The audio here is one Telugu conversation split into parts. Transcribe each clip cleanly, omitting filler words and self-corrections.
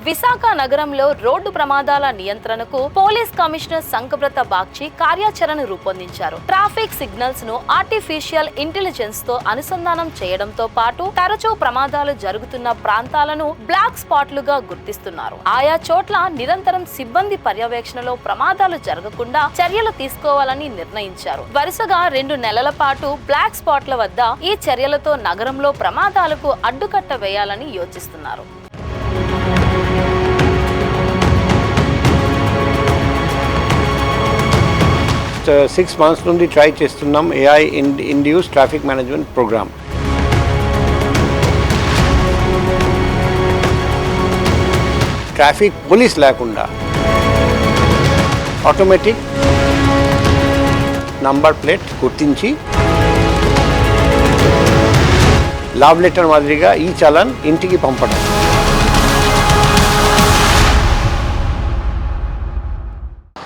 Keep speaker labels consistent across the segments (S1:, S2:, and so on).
S1: విశాఖ నగరంలో రోడ్డు ప్రమాదాల నియంత్రణకు పోలీస్ కమిషనర్ సంకబ్రత బాగ్చి కార్యాచరణ రూపొందించారు. ట్రాఫిక్ సిగ్నల్స్ ను ఆర్టిఫిషియల్ ఇంటెలిజెన్స్ తో అనుసంధానం చేయడంతో పాటు తరచూ ప్రమాదాలు జరుగుతున్న ప్రాంతాలను బ్లాక్ స్పాట్లుగా గుర్తిస్తున్నారు. ఆయా చోట్ల నిరంతరం సిబ్బంది పర్యవేక్షణలో ప్రమాదాలు జరగకుండా చర్యలు తీసుకోవాలని నిర్ణయించారు. వరుసగా 2 నెలల పాటు బ్లాక్ స్పాట్ల వద్ద ఈ చర్యలతో నగరంలో ప్రమాదాలకు అడ్డుకట్ట వేయాలని యోచిస్తున్నారు.
S2: 6 months నుండి ట్రై చేస్తున్నాం AI induce traffic management program. Traffic police లేకుండా ఆటోమేటిక్ నంబర్ ప్లేట్ గుర్తించి లవ్ లెటర్ మాదిరిగా ఈ చలాన్ ఇంటికి పంపడం.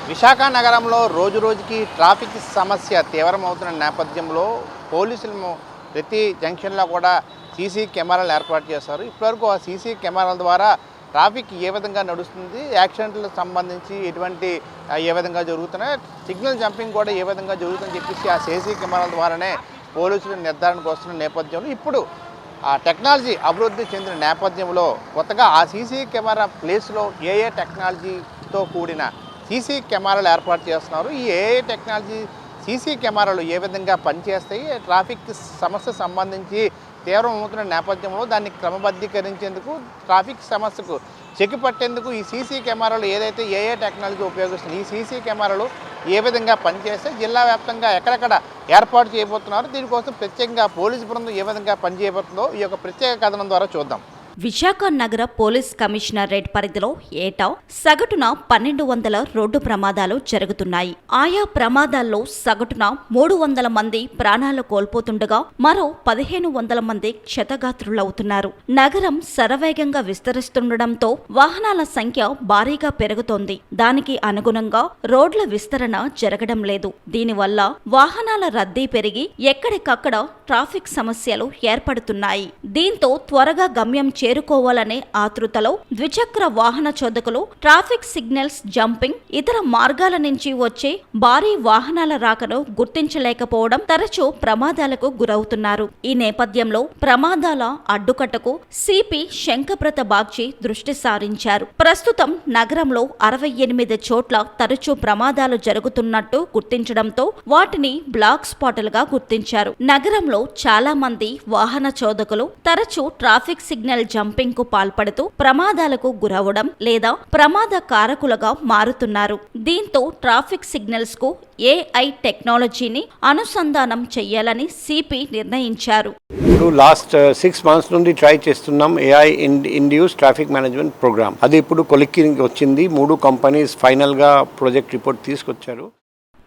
S3: విశాఖ నగరంలో రోజురోజుకి ట్రాఫిక్ సమస్య తీవ్రమవుతున్న నేపథ్యంలో పోలీసులు ప్రతి జంక్షన్లో కూడా సీసీ కెమెరాలు ఏర్పాటు చేస్తారు. ఇప్పటివరకు ఆ సీసీ కెమెరాల ద్వారా ట్రాఫిక్ ఏ విధంగా నడుస్తుంది, యాక్సిడెంట్లకు సంబంధించి ఎటువంటి ఏ విధంగా జరుగుతున్నాయి, సిగ్నల్ జంపింగ్ కూడా ఏ విధంగా జరుగుతుందని చెప్పేసి ఆ సీసీ కెమెరాల ద్వారానే పోలీసులు నిర్ధారణకు వస్తున్న నేపథ్యంలో ఇప్పుడు ఆ టెక్నాలజీ అభివృద్ధి చెందిన నేపథ్యంలో కొత్తగా ఆ సీసీ కెమెరా ప్లేస్లో ఏ టెక్నాలజీతో కూడిన సీసీ కెమెరాలు ఏర్పాటు చేస్తున్నారు. ఈ ఏఐ టెక్నాలజీ సీసీ కెమెరాలు ఏ విధంగా పనిచేస్తాయి, ట్రాఫిక్ సమస్య సంబంధించి తీవ్రమవుతున్న నేపథ్యంలో దాన్ని క్రమబద్ధీకరించేందుకు, ట్రాఫిక్ సమస్యకు చెక్ పట్టేందుకు ఈ సీసీ కెమెరాలు ఏదైతే ఏఐ టెక్నాలజీ ఉపయోగిస్తుంది, ఈ సీసీ కెమెరాలు ఏ విధంగా పనిచేస్తే జిల్లా వ్యాప్తంగా ఎక్కడెక్కడ ఏర్పాటు చేయబోతున్నారు, దీనికోసం ప్రత్యేకంగా పోలీసు బృందం ఏ విధంగా పనిచేయబోతుందో ఈ యొక్క ప్రత్యేక కథనం ద్వారా చూద్దాం.
S4: విశాఖ నగర పోలీస్ కమిషనరేట్ పరిధిలో ఏటా సగటున 1200 రోడ్డు ప్రమాదాలు జరుగుతున్నాయి. ఆయా ప్రమాదాల్లో సగటున 300 మంది ప్రాణాలు కోల్పోతుండగా మరో 1500 మంది క్షతగాత్రులవుతున్నారు. నగరం శరవేగంగా విస్తరిస్తుండటంతో వాహనాల సంఖ్య భారీగా పెరుగుతోంది. దానికి అనుగుణంగా రోడ్ల విస్తరణ జరగడం లేదు. దీనివల్ల వాహనాల రద్దీ పెరిగి ఎక్కడికక్కడ ట్రాఫిక్ సమస్యలు ఏర్పడుతున్నాయి. దీంతో త్వరగా గమ్యం చేరుకోవాలనే ఆతృతలో ద్విచక్ర వాహన చోదకులు ట్రాఫిక్ సిగ్నల్స్ జంపింగ్, ఇతర మార్గాల నుంచి వచ్చే భారీ వాహనాల రాకను గుర్తించలేకపోవడం తరచూ ప్రమాదాలకు గురవుతున్నారు. ఈ నేపథ్యంలో ప్రమాదాల అడ్డుకట్టకు సిపి శంకబ్రత బాగ్చి దృష్టి సారించారు. ప్రస్తుతం నగరంలో 68 చోట్ల తరచూ ప్రమాదాలు జరుగుతున్నట్టు గుర్తించడంతో వాటిని బ్లాక్ స్పాట్లుగా గుర్తించారు. నగరంలో చాలా మంది వాహన చోదకులు తరచూ ట్రాఫిక్ సిగ్నల్ జంపింగ్ కు పాల్పడుతూ ప్రమాదాలకు గురవడం లేదా ప్రమాద కారకులుగా మారుతున్నారు. దీంతో ట్రాఫిక్ సిగ్నల్స్ కు ఏఐ టెక్నాలజీని అనుసంధానం చేయాలని సిపి నిర్ణయించారు.
S2: లాస్ట్ 6 months నుండి ట్రై చేస్తున్నాం AI induce traffic management program. అది ఇప్పుడు కొలిక్కి వచ్చింది. 3 కంపెనీస్ ఫైనల్ గా ప్రాజెక్ట్ రిపోర్ట్ తీసుకొచ్చారు.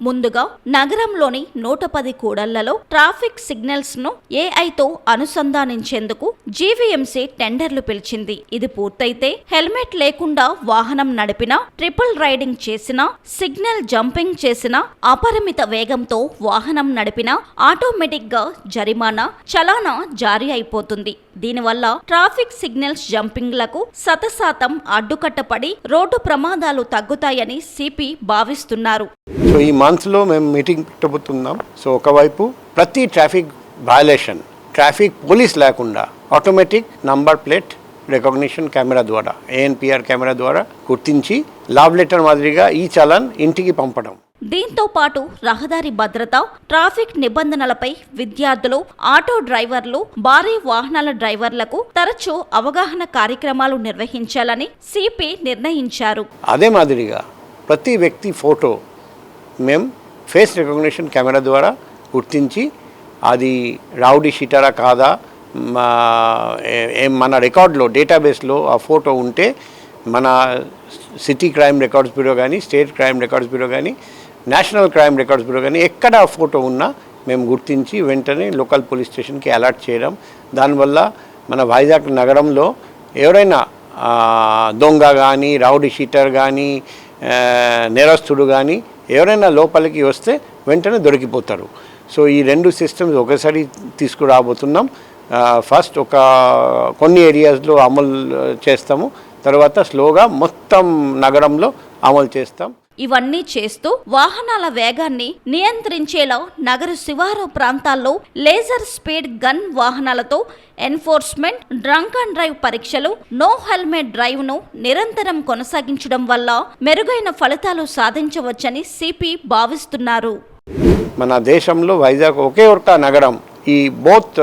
S4: ముందుగా నగరంలోని 110 కూడళ్లలో ట్రాఫిక్ సిగ్నల్స్ ను ఏఐతో అనుసంధానించేందుకు జీవీఎంసీ టెండర్లు పిలిచింది. ఇది పూర్తయితే హెల్మెట్ లేకుండా వాహనం నడిపినా, ట్రిపుల్ రైడింగ్ చేసినా, సిగ్నల్ జంపింగ్ చేసినా, అపరిమిత వేగంతో వాహనం నడిపినా ఆటోమేటిక్ గా జరిమానా, చలానా జారీ అయిపోతుంది. దీనివల్ల ట్రాఫిక్ సిగ్నల్స్ జంపింగ్లకు 100% అడ్డుకట్టపడి రోడ్డు ప్రమాదాలు తగ్గుతాయని సిపి భావిస్తున్నారు.
S2: సో ఈ మంత్లో మేము మీటింగ్ పెట్టబోతున్నాం. సో ఒకవైపు ప్రతి ట్రాఫిక్ వయలేషన్ ట్రాఫిక్ పోలీస్ లేకుండా automatic number plate recognition camera ద్వారా, ANPR కెమెరా ద్వారా గుర్తించి లవ్ లెటర్ మాదిరిగా ఈ చలాన్ ఇంటికి పంపడం.
S4: దీంతో పాటు రహదారి భద్రత, ట్రాఫిక్ నిబంధనలపై విద్యార్థులు, ఆటో డ్రైవర్లు, భారీ వాహనాల డ్రైవర్లకు తరచూ అవగాహన కార్యక్రమాలు నిర్వహించాలని సిపి నిర్ణయించారు.
S2: అదే మాదిరిగా ప్రతి వ్యక్తి ఫోటో మేము ఫేస్ రికగ్నిషన్ కెమెరా ద్వారా గుర్తించి అది రౌడీ షీటరా కాదా, మన రికార్డులో డేటాబేస్లో ఆ ఫోటో ఉంటే మన సిటీ క్రైమ్ రికార్డ్స్ బ్యూరో కానీ, స్టేట్ క్రైమ్ రికార్డ్స్ బ్యూరో కానీ, నేషనల్ క్రైమ్ రికార్డ్స్ బ్యూరో కానీ ఎక్కడ ఆ ఫోటో ఉన్నా మేము గుర్తించి వెంటనే లోకల్ పోలీస్ స్టేషన్కి అలర్ట్ చేయడం. దానివల్ల మన వైజాగ్ నగరంలో ఎవరైనా దొంగ కానీ, రౌడీ షీటర్ కానీ, నేరస్తుడు కానీ ఎవరైనా లోపలికి వస్తే వెంటనే దొరికిపోతారు. సో ఈ 2 సిస్టమ్స్ ఒకసారి తీసుకురాబోతున్నాం. ఫస్ట్ ఒక కొన్ని ఏరియాస్లో అమలు చేస్తాము, తర్వాత స్లోగా మొత్తం నగరంలో అమలు చేస్తాం.
S4: ఇవన్నీ చేస్తూ వాహనాల వేగాన్ని నియంత్రించేలా నగర శివారు ప్రాంతాల్లో లేజర్ స్పీడ్ గన్ వాహనాలతో ఎన్ఫోర్స్మెంట్, డ్రంక్ అండ్ డ్రైవ్ పరీక్షలు, నో హెల్మెట్ డ్రైవ్ ను నిరంతరం కొనసాగించడం వల్ల మెరుగైన ఫలితాలు సాధించవచ్చని సిపి భావిస్తున్నారు.
S2: మన దేశంలో వైజాగ్ ఒకే ఒక నగరం ఈ బోత్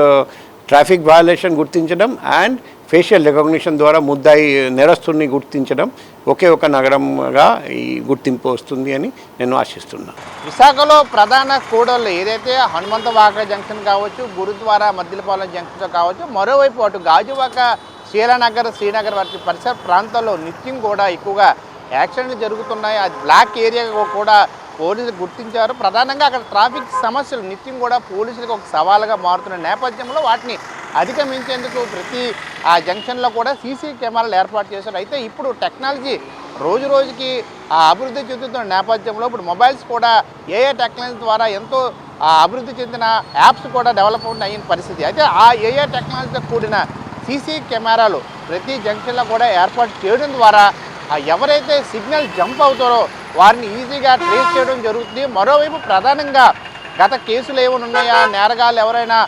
S2: ట్రాఫిక్ వయలేషన్ గుర్తించడం అండ్ ఫేషియల్ రికగ్నిషన్ ద్వారా ముద్దాయి నేరస్తుని గుర్తించడం ఒకే ఒక నగరంగా ఈ గుర్తింపు వస్తుంది అని నేను ఆశిస్తున్నాను.
S3: విశాఖలో ప్రధాన కూడళ్ళు ఏదైతే హనుమంత వాకడ జంక్షన్ కావచ్చు, గురుద్వారా మద్దిలపాలెం జంక్షన్ కావచ్చు, మరోవైపు అటు గాజువాక, శీలానగర్, శ్రీనగర్ వంటి పరిసర ప్రాంతాల్లో నిత్యం కూడా ఎక్కువగా యాక్సిడెంట్లు జరుగుతున్నాయి. అది బ్లాక్ ఏరియా కూడా పోలీసులు గుర్తించారు. ప్రధానంగా అక్కడ ట్రాఫిక్ సమస్యలు నిత్యం కూడా పోలీసులకు ఒక సవాలుగా మారుతున్న నేపథ్యంలో వాటిని అధిగమించేందుకు ప్రతి ఆ జంక్షన్లో కూడా సీసీ కెమెరాలు ఏర్పాటు చేశారు. అయితే ఇప్పుడు టెక్నాలజీ రోజు రోజుకి అభివృద్ధి చెందుతున్న నేపథ్యంలో ఇప్పుడు మొబైల్స్ కూడా ఏఐ టెక్నాలజీ ద్వారా ఎంతో అభివృద్ధి చెందిన యాప్స్ కూడా డెవలప్ అయిన పరిస్థితి. అయితే ఆ ఏఐ టెక్నాలజీతో కూడిన సీసీ కెమెరాలు ప్రతి జంక్షన్లో కూడా ఏర్పాటు చేయడం ద్వారా ఎవరైతే సిగ్నల్ జంప్ అవుతారో వారిని ఈజీగా ట్రేస్ చేయడం జరుగుతుంది. మరోవైపు ప్రధానంగా గత కేసులు ఏమైనా ఉన్నాయా, నేరగాళ్ళు ఎవరైనా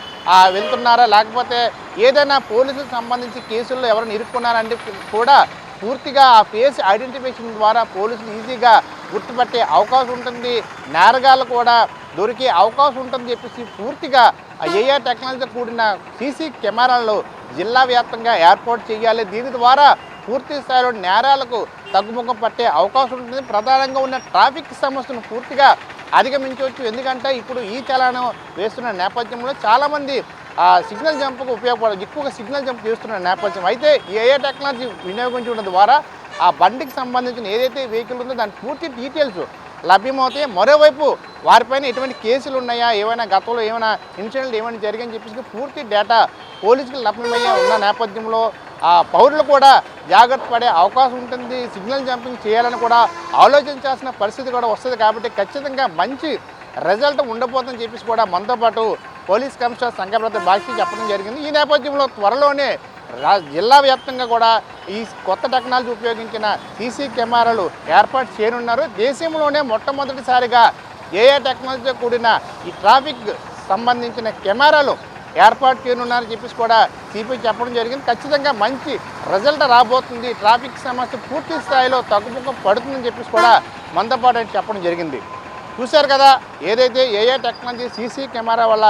S3: వెళ్తున్నారా, లేకపోతే ఏదైనా పోలీసులకు సంబంధించి కేసుల్లో ఎవరైనా ఇరుక్కున్నారంటే కూడా పూర్తిగా ఆ ఫేస్ ఐడెంటిఫికేషన్ ద్వారా పోలీసులు ఈజీగా గుర్తుపట్టే అవకాశం ఉంటుంది, నేరగాళ్ళు కూడా దొరికే అవకాశం ఉంటుందని చెప్పేసి పూర్తిగా ఏఐ టెక్నాలజీతో కూడిన సీసీ కెమెరాలను జిల్లా వ్యాప్తంగా ఏర్పాటు చేయాలి. దీని ద్వారా పూర్తి స్థాయిలో నేరాలకు తగ్గుముఖం పట్టే అవకాశం ఉంటుంది. ప్రధానంగా ఉన్న ట్రాఫిక్ సమస్యను పూర్తిగా అధిగమించవచ్చు. ఎందుకంటే ఇప్పుడు ఈ చలానం వేస్తున్న నేపథ్యంలో చాలామంది సిగ్నల్ జంప్కు ఉపయోగపడదు, ఎక్కువగా సిగ్నల్ జంప్ చేస్తున్న నేపథ్యం. అయితే ఏఐ టెక్నాలజీ వినియోగించడం ద్వారా ఆ బండికి సంబంధించిన ఏదైతే వెహికల్ ఉందో దాని పూర్తి డీటెయిల్స్ లభ్యమవుతాయి. మరోవైపు వారిపైన ఎటువంటి కేసులు ఉన్నాయా, ఏమైనా గతంలో ఏమైనా ఇన్సిడెంట్లు ఏమైనా జరిగాయని చెప్పేసి పూర్తి డేటా పోలీసులకు లభ్యమయ్యే ఉన్న నేపథ్యంలో పౌరులు కూడా జాగ్రత్త పడే అవకాశం ఉంటుంది. సిగ్నల్ జంపింగ్ చేయాలని కూడా ఆలోచించాల్సిన పరిస్థితి కూడా వస్తుంది. కాబట్టి ఖచ్చితంగా మంచి రిజల్ట్ ఉండబోతుందని చెప్పేసి కూడా మనతో పాటు పోలీస్ కమిషనర్ సంఘప్రత బాక్షి చెప్పడం జరిగింది. ఈ నేపథ్యంలో త్వరలోనే జిల్లా వ్యాప్తంగా కూడా ఈ కొత్త టెక్నాలజీ ఉపయోగించిన సీసీ కెమెరాలు ఏర్పాటు చేయనున్నారు. దేశంలోనే మొట్టమొదటిసారిగా ఏఐ టెక్నాలజీతో కూడిన ఈ ట్రాఫిక్ సంబంధించిన కెమెరాలు ఏర్పాటు చేయనున్నారని చెప్పేసి కూడా సిపి చెప్పడం జరిగింది. ఖచ్చితంగా మంచి రిజల్ట్ రాబోతుంది, ట్రాఫిక్ సమస్య పూర్తి స్థాయిలో తగ్గుముఖం పడుతుందని చెప్పేసి కూడా మనతో పాటు చెప్పడం జరిగింది. చూశారు కదా, ఏదైతే ఏఐ టెక్నాలజీ సీసీ కెమెరా వల్ల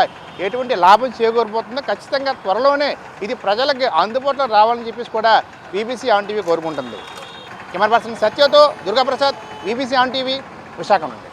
S3: ఎటువంటి లాభం చేకూరిపోతుందో ఖచ్చితంగా త్వరలోనే ఇది ప్రజలకి అందుబాటులో రావాలని చెప్పేసి కూడా బీబీసీ ఆన్ టీవీ కోరుకుంటుంది. కెమెరా పర్సన్ సత్యతో Durgaprasad, BBC on TV, Visakha నుండి.